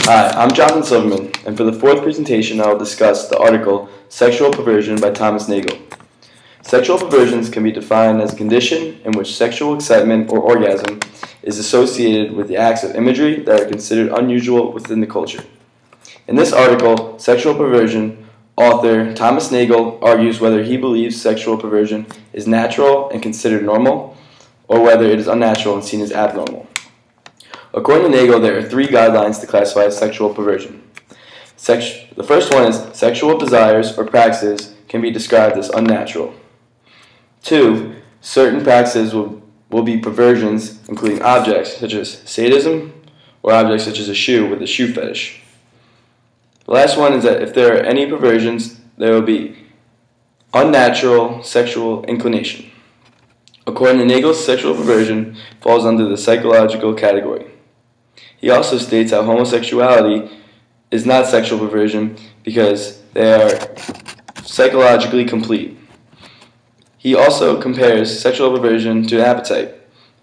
Hi, I'm Jonathan Silverman, and for the fourth presentation I will discuss the article Sexual Perversion by Thomas Nagel. Sexual perversions can be defined as a condition in which sexual excitement or orgasm is associated with the acts of imagery that are considered unusual within the culture. In this article, Sexual Perversion, author Thomas Nagel argues whether he believes sexual perversion is natural and considered normal, or whether it is unnatural and seen as abnormal. According to Nagel, there are three guidelines to classify sexual perversion. The first one is sexual desires or practices can be described as unnatural. 2. Certain practices will be perversions, including objects such as sadism or objects such as a shoe with a shoe fetish. The last one is that if there are any perversions, there will be unnatural sexual inclination. According to Nagel, sexual perversion falls under the psychological category. He also states how homosexuality is not sexual perversion because they are psychologically complete. He also compares sexual perversion to an appetite.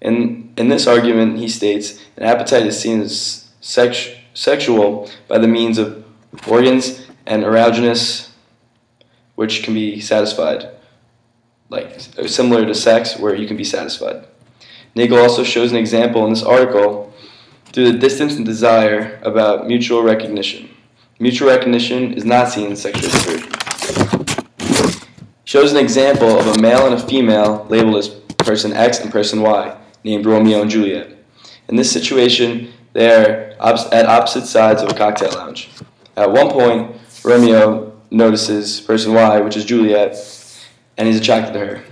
In this argument, he states an appetite is seen as sexual by the means of organs and erogenous, which can be satisfied, like similar to sex, where you can be satisfied. Nagel also shows an example in this article through the distance and desire about mutual recognition. Mutual recognition is not seen in sexual perversion. He shows an example of a male and a female labeled as person X and person Y, named Romeo and Juliet. In this situation, they are at opposite sides of a cocktail lounge. At one point, Romeo notices person Y, which is Juliet, and he's attracted to her.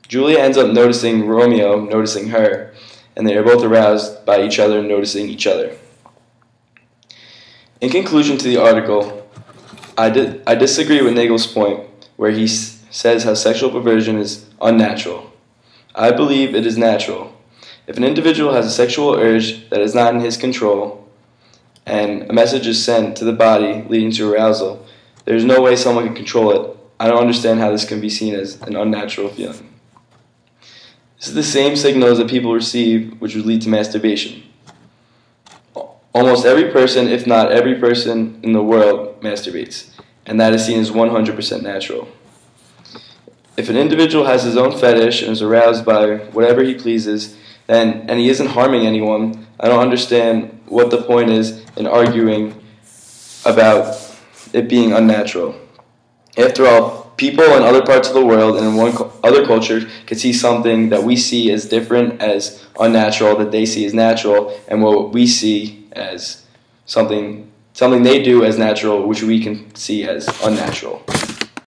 Juliet ends up noticing Romeo, noticing her, and they are both aroused by each other noticing each other. In conclusion to the article, I disagree with Nagel's point where he says how sexual perversion is unnatural. I believe it is natural. If an individual has a sexual urge that is not in his control and a message is sent to the body leading to arousal, there is no way someone can control it. I don't understand how this can be seen as an unnatural feeling. This is the same signals that people receive which would lead to masturbation. Almost every person, if not every person in the world, masturbates, and that is seen as 100% natural. If an individual has his own fetish and is aroused by whatever he pleases, and he isn't harming anyone, I don't understand what the point is in arguing about it being unnatural. After all, people in other parts of the world and in other cultures can see something that we see as different, as unnatural, that they see as natural, and what we see as something they do as natural, which we can see as unnatural.